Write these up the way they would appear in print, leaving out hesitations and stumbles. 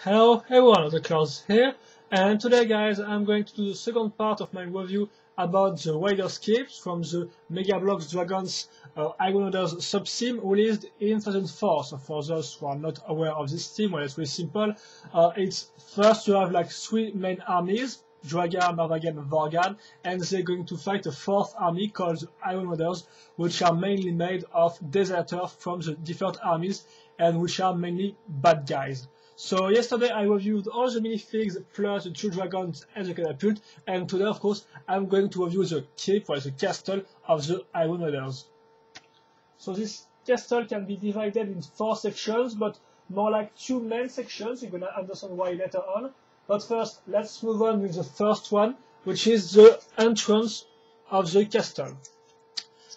Hello everyone, the Klaus here, and today guys I'm going to do the second part of my review about the Riderscapes from the Megabloks Dragons Iron Riders sub-theme released in 2004. So for those who are not aware of this theme, well, it's really simple. It's first you have like three main armies, Dragan, Barbagan, and Vorgan, and they're going to fight a fourth army called the Iron Riders, which are mainly made of deserters from the different armies and which are mainly bad guys. So yesterday I reviewed all the minifigs plus the two dragons and the catapult, and today of course I'm going to review the keep, or the castle of the Iron Riders. So this castle can be divided in 4 sections, but more like 2 main sections. You're gonna understand why later on. But first let's move on with the first one, which is the entrance of the castle.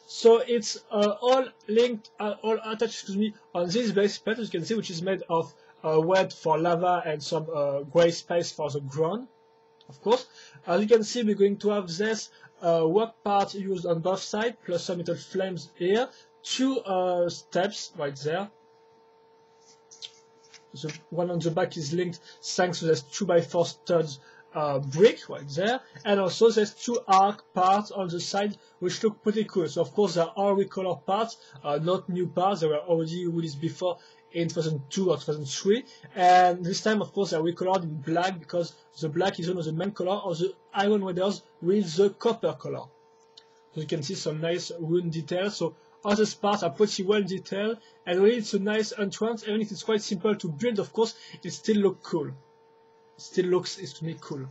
So it's all linked, all attached on this base plate, as you can see, which is made of wet for lava and some grey space for the ground, of course. As you can see, we're going to have this work part used on both sides, plus some little flames here, 2 steps right there. The one on the back is linked thanks to this 2x4 studs brick right there, and also there's 2 arc parts on the side which look pretty cool. So of course they are all recolored parts, not new parts. They were already released before in 2002 or 2003, and this time of course they are recolored in black because the black is one of the main color of the Iron Riders with the copper color. So you can see some nice rune details. So all these parts are pretty well detailed, and really it's a nice entrance. Even if it's quite simple to build, of course it still looks cool. Still looks extremely cool.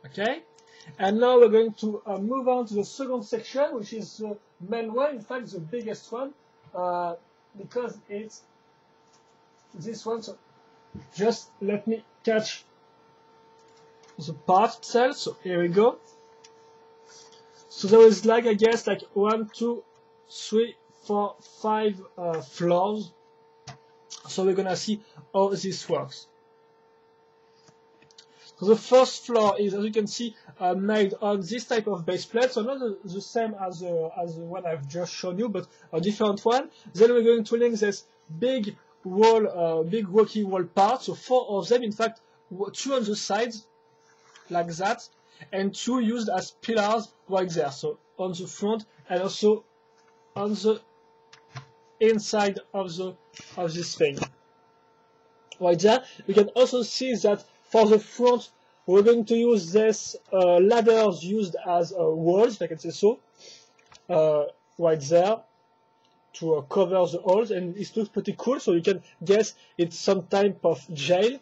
Okay, and now we're going to move on to the second section, which is the main one, in fact the biggest one, because it's this one. So just let me catch the part itself. So here we go. So there is like, I guess, like 1, 2, 3, 4, 5 floors. So we're gonna see how this works. So the first floor is, as you can see, made on this type of base plate. So not the same as the one I've just shown you, but a different one. Then we're going to link this big wall, big rocky wall part. So 4 of them, in fact, 2 on the sides, like that, and 2 used as pillars right there. So on the front and also on the inside of this thing right there. We can also see that for the front we're going to use this ladders used as walls, if I can say so, right there to cover the holes, and it looks pretty cool. So you can guess it's some type of jail,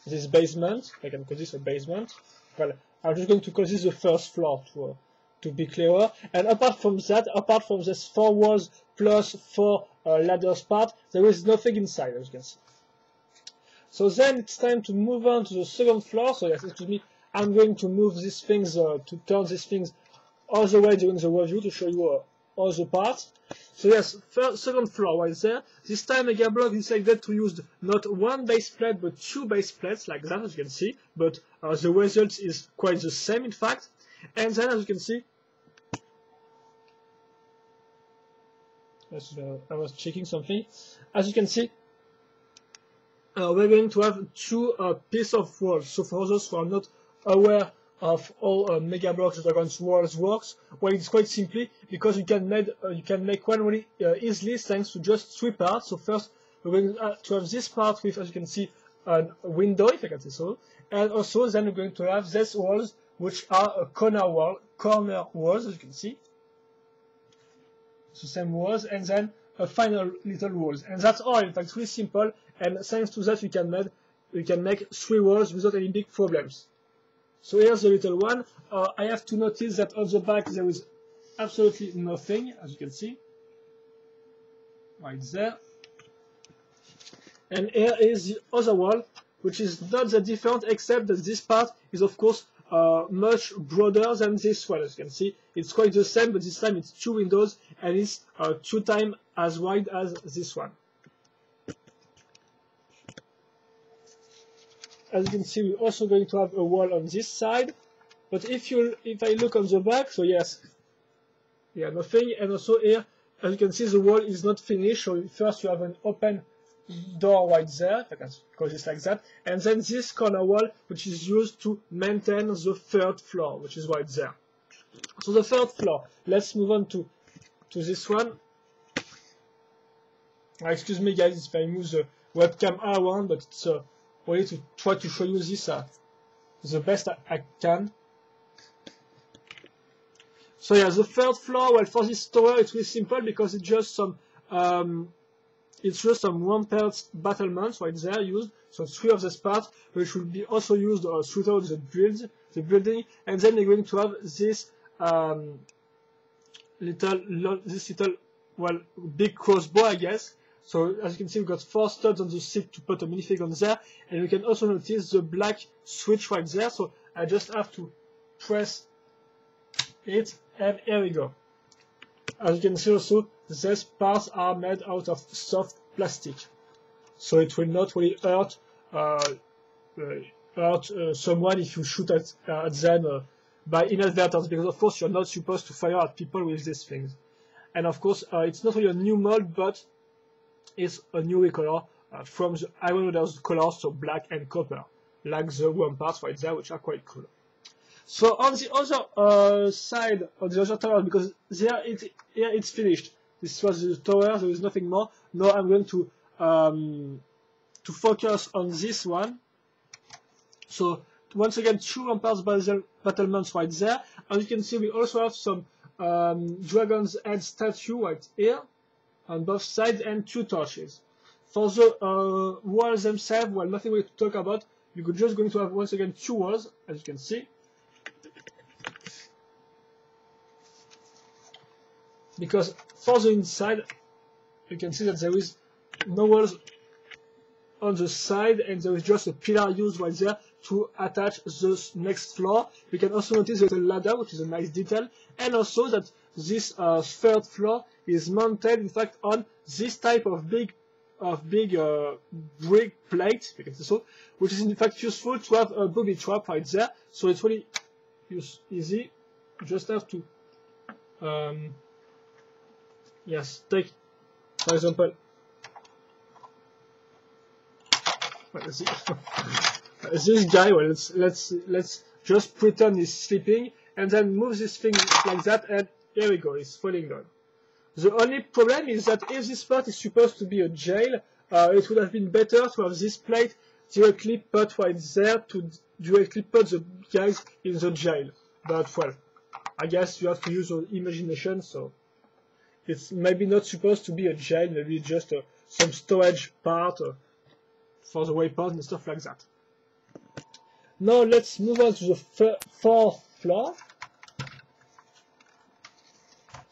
this basement. I can call this a basement. Well, I'm just going to call this the first floor to be clearer. And apart from that, apart from this 4 walls plus 4 ladders part, there is nothing inside, as you can see. So then it's time to move on to the second floor. So yes, excuse me, I'm going to move these things, to turn these things all the way during the review to show you all the parts. So yes, second floor right there. This time Megabloks decided to use not 1 base plate but 2 base plates like that, as you can see. But the result is quite the same, in fact. And then, as you can see, I was checking something. As you can see, we're going to have 2 pieces of walls. So for those who are not aware of how Megabloks Dragons walls works, well, it's quite simply because you can make one really easily thanks to just 3 parts. So first we're going to have this part with, as you can see, a window, if I can say so, and also then we're going to have these walls which are corner walls, as you can see. It's the same walls, and then a final little walls, and that's all. In fact, it's really simple, and thanks to that you can make 3 walls without any big problems. So here's the little one. I have to notice that on the back there is absolutely nothing, as you can see, right there. And here is the other wall, which is not that different, except that this part is of course much broader than this one. As you can see, it's quite the same, but this time it's 2 windows and it's 2 times as wide as this one. As you can see, we're also going to have a wall on this side, but if I look on the back, so yes, yeah, nothing, and also here as you can see, the wall is not finished. So first you have an open door right there, if I can call it like that, and then this corner wall, which is used to maintain the third floor, which is right there. So the third floor, let's move on to this one. Excuse me guys if I move the webcam around, but it's a way to try to show you this the best I can. So yeah, the third floor, well, for this tower it's really simple because it's just some ramparts battlements right there used. So 3 of this part, which will be also used throughout the building, and then you're going to have this little well, big crossbow, I guess. So as you can see, we've got 4 studs on the stick to put a minifig on there, and you can also notice the black switch right there. So I just have to press it, and here we go. As you can see also, these parts are made out of soft plastic, so it will not really hurt someone if you shoot at them by inadvertence, because of course you're not supposed to fire at people with these things. And of course it's not really a new mold, but it's a new color from the Iron Raiders colors, so black and copper, like the ramparts right there, which are quite cool. So on the other side of the other tower, because here it's finished. This was the tower, there is nothing more. Now I'm going to focus on this one. So once again, 2 ramparts battlements right there. As you can see, we also have some dragon's head statue right here on both sides, and 2 torches. For the walls themselves, well, nothing really to talk about. You're just going to have once again 2 walls, as you can see. Because for the inside, you can see that there is no walls on the side, and there is just a pillar used right there to attach the next floor. You can also notice there's a ladder, which is a nice detail, and also that this third floor is mounted, in fact, on this type of big brick plate, you can see so, which is in fact useful to have a booby trap right there. So it's really easy. You just have to yes, take, for example, let's see. This guy, well, let's just pretend he's sleeping, and then move this thing like that, and here we go, it's falling down. The only problem is that if this part is supposed to be a jail, it would have been better to have this plate directly put right there to directly put the guys in the jail. But well, I guess you have to use your imagination, so it's maybe not supposed to be a jail, maybe just some storage part for the waypoint and stuff like that. Now let's move on to the 4th floor.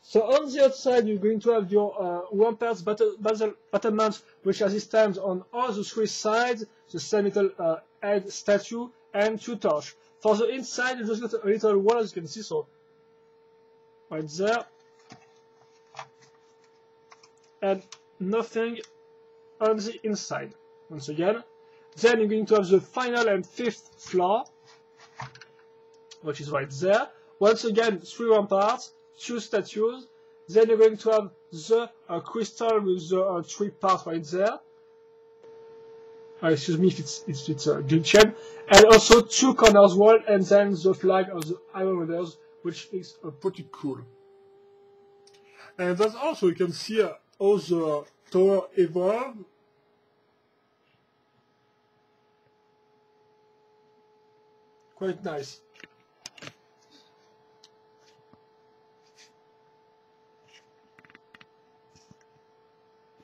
So on the outside, you're going to have your ramparts battlements, which are this time on all the 3 sides, the same little head statue, and 2 torches. For the inside, you just got a little wall, as you can see, so right there, and nothing on the inside. Once again, then you're going to have the final and 5th floor, which is right there. Once again, 3 ramparts, 2 statues. Then you're going to have the crystal with the 3 parts right there. Excuse me if it's glitched. And also 2 corners wall, and then the flag of the Iron Raiders, which is pretty cool. And that's also, you can see how the tower evolved. Quite nice.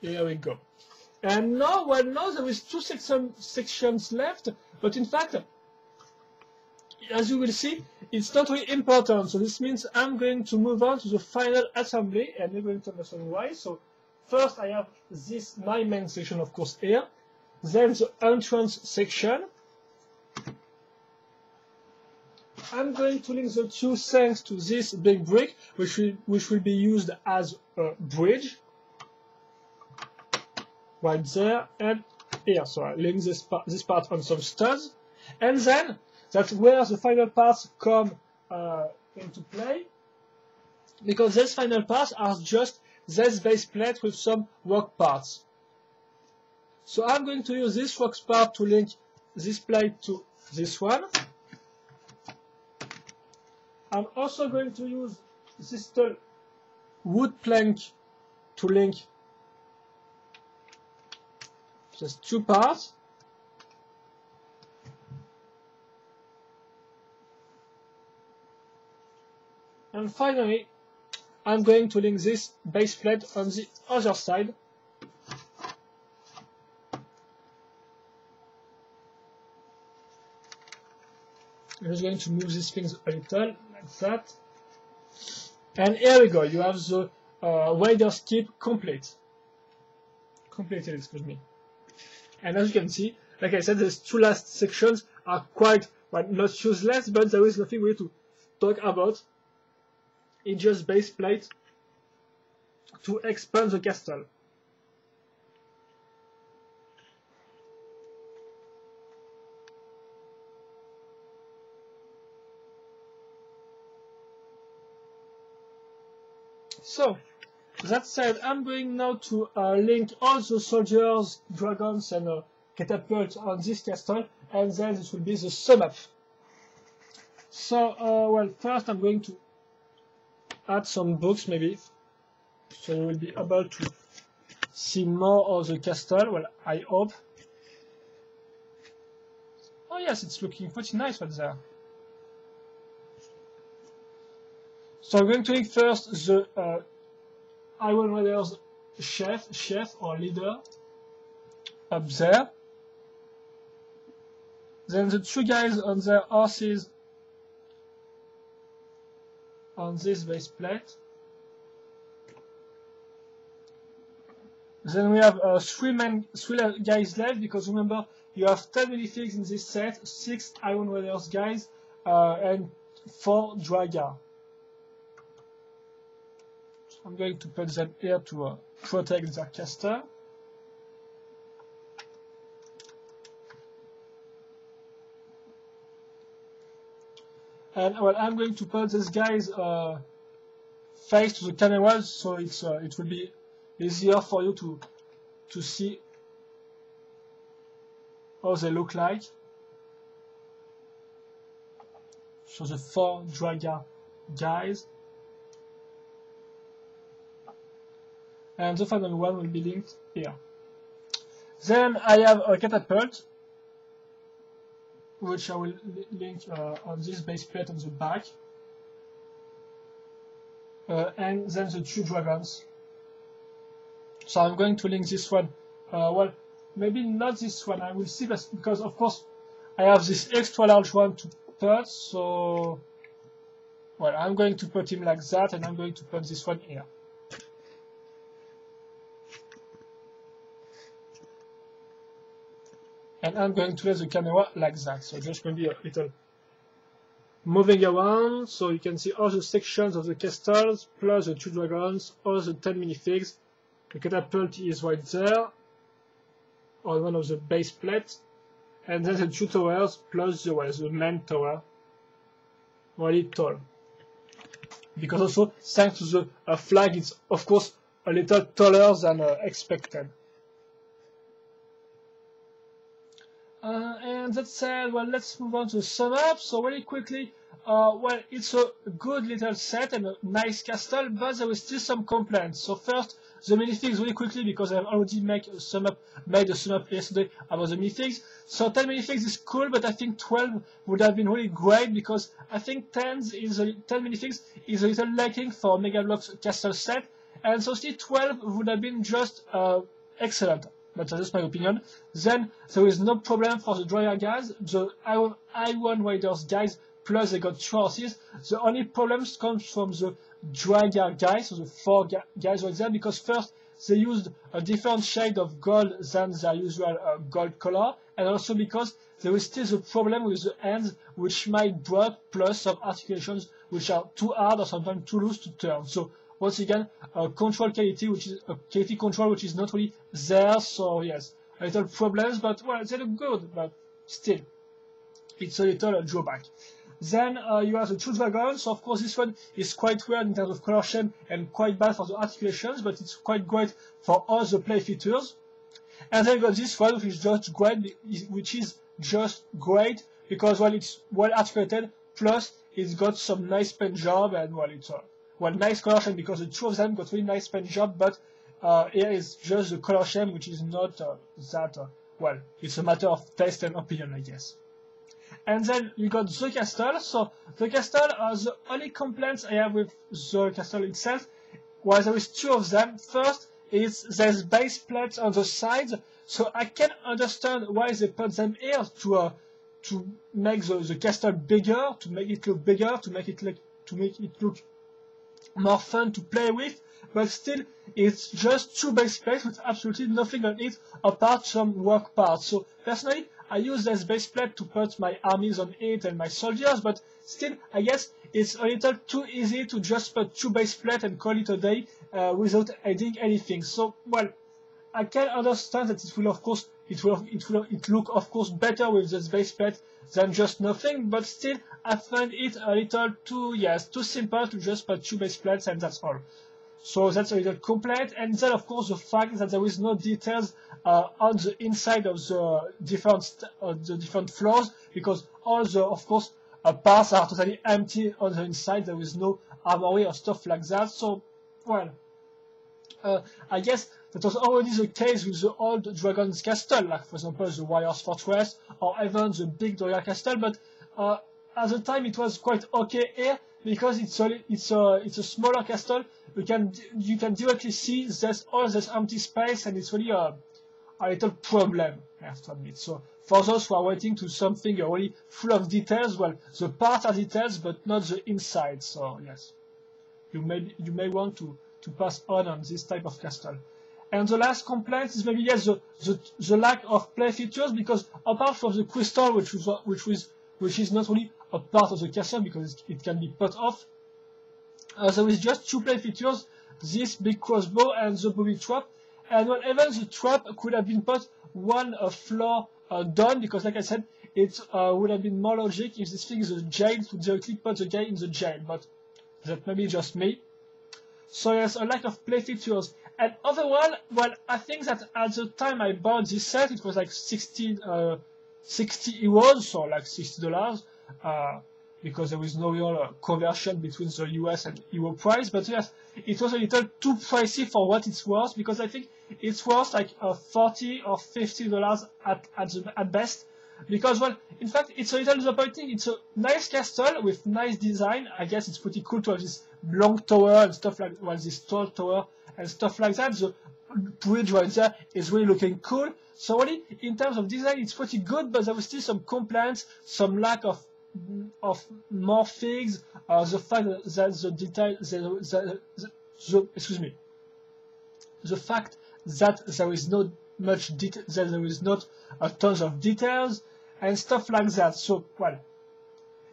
Here we go. And now, well, now there is 2 sections left, but in fact, as you will see, it's not really important. So this means I'm going to move on to the final assembly, and you're going to understand why. So first I have this, my main section, of course, here. Then the entrance section. I'm going to link the 2 thanks to this big brick, which will be used as a bridge. Right there and here. So I link this part on some studs, and then that's where the final parts come into play, because these final parts are just this base plate with some work parts. So I'm going to use this work part to link this plate to this one. I'm also going to use this wood plank to link just two parts. And finally, I'm going to link this base plate on the other side. I'm just going to move these things a little, like that. And here we go, you have the wader's kit completed, excuse me. And as you can see, like I said, these two last sections are quite, well, not useless, but there is nothing really to talk about. It's just base plate to expand the castle. So, that said, I'm going now to link all the soldiers, dragons, and catapults on this castle, and then this will be the sum up. So, well, first I'm going to add some books, maybe, so you will be able to see more of the castle. Well, I hope. Oh yes, it's looking pretty nice right there. So I'm going to link first the Iron Raider's chef or leader up there. Then the two guys on their horses on this base plate. Then we have three guys left, because remember you have 10 minifigs in this set, 6 Iron Raiders guys, and 4 Draga. I'm going to put them here to protect their caster. And well, I'm going to put these guys face to the camera, so it will be easier for you to see how they look like. So the 4 Draga guys. And the final one will be linked here. Then I have a catapult, which I will link on this base plate on the back. And then the 2 dragons. So I'm going to link this one. Well, maybe not this one, I will see, because of course I have this extra large one to put, so well, I'm going to put him like that, and I'm going to put this one here. And I'm going to let the camera like that, so just maybe a little moving around, so you can see all the sections of the castles, plus the 2 dragons, all the 10 minifigs. The catapult is right there, on one of the base plates, and then the 2 towers, plus the main tower, really tall. Because also, thanks to the flag, it's of course a little taller than expected. And that said, well, let's move on to the sum up. So really quickly, well, it's a good little set and a nice castle, but there is still some complaints. So first, the minifigs really quickly, because I've already made a sum up yesterday about the minifigs. So 10 minifigs is cool, but I think 12 would have been really great, because I think 10 minifigs is a little lacking for a Megabloks castle set, and so still 12 would have been just excellent. But that's just my opinion. Then there is no problem for the Draga guys, the Iron Raiders guys, plus they got 2 horses. The only problems comes from the Draga guys, so the 4 guys right there, because first they used a different shade of gold than their usual gold color, and also because there is still the problem with the hands, which might break, plus some articulations which are too hard or sometimes too loose to turn. So once again, control quality, which is quality control, which is not really there. So yes, a little problems, but well, they look good, but still, it's a little drawback. Then you have the two dragons. So of course this one is quite weird in terms of color scheme and quite bad for the articulations, but it's quite great for all the play features. And then you got this one, which is just great because well, it's well articulated. Plus it's got some nice paint job, and well, it's nice color scheme because the two of them got really nice paint job, but here is just the color scheme, which is not well, it's a matter of taste and opinion, I guess. And then you got the castle. So the castle, the only complaints I have with the castle itself was there is two of them. First, there's base plates on the sides, so I can understand why they put them here to make the castle bigger, to make it look bigger, to make it look more fun to play with. But still, it's just two base plates with absolutely nothing on it apart from work parts. So personally, I use this base plate to put my armies on it and my soldiers, but still, I guess it's a little too easy to just put two base plates and call it a day without adding anything. So, well, I can understand that it will, of course, it look, of course, better with this base plate than just nothing, but still, I find it a little too simple to just put two base plates and that's all. So that's a little complaint, and then of course the fact that there is no details on the inside of the different floors, because all the of course parts are totally empty on the inside. There is no armory or stuff like that. So well, I guess that was already the case with the old Dragon's Castle, like for example the Warrior's Fortress or even the big Doria Castle. But at the time it was quite okay here because it's a smaller castle. You can directly see all this empty space, and it's really a little problem, I have to admit. So for those who are waiting to something really full of details, well, the parts are details, but not the inside. So yes, you may want to pass on this type of castle. And the last complaint is maybe yes the lack of play features, because apart from the crystal, which is not really a part of the castle because it can be put off. There is just two play features, this big crossbow and the Booby Trap, and well, even the trap could have been put one floor down, because like I said, it would have been more logic if this thing is a jail to directly put the guy in the jail, but that may be just me. So yes, a lack of play features. And overall, well, I think that at the time I bought this set, it was like 60 euros, so like $60. Because there is no real conversion between the US and Euro price, but yes, it was a little too pricey for what it's worth, because I think it's worth like $40 or $50 at best, because well, in fact, it's a little disappointing. It's a nice castle with nice design. I guess it's pretty cool to have this long tower and stuff like, well, this tall tower and stuff like that. The bridge right there is really looking cool. So really, in terms of design, it's pretty good, but there was still some complaints, some lack of more things, the fact that the detail, the fact that there is not much detail, that there is not a tons of details and stuff like that. So well,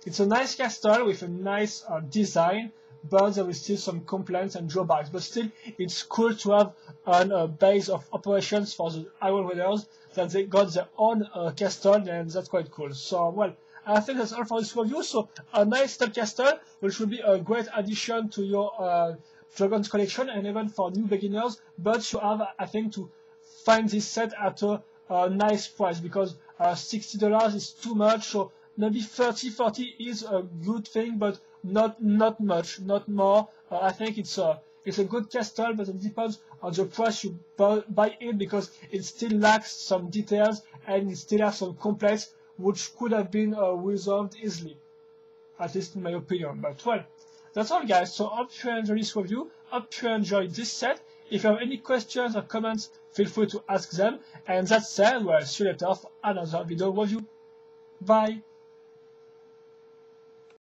it's a nice castle with a nice design, but there is still some complaints and drawbacks. But still, it's cool to have a base of operations for the Iron Raiders, that they got their own castle, and that's quite cool. So well, I think that's all for this review. So a nice top castle, which will be a great addition to your Dragons collection, and even for new beginners. But you have, I think, to find this set at a nice price, because $60 is too much. So maybe 40 is a good thing, but not much, not more. I think it's a good castle, but it depends on the price you buy it, because it still lacks some details and it still has some complaints which could have been resolved easily, at least in my opinion. But well, that's all guys. So hope you enjoyed this review, hope you enjoyed this set. If you have any questions or comments, feel free to ask them. And that said, we'll see you later for another video review. Bye!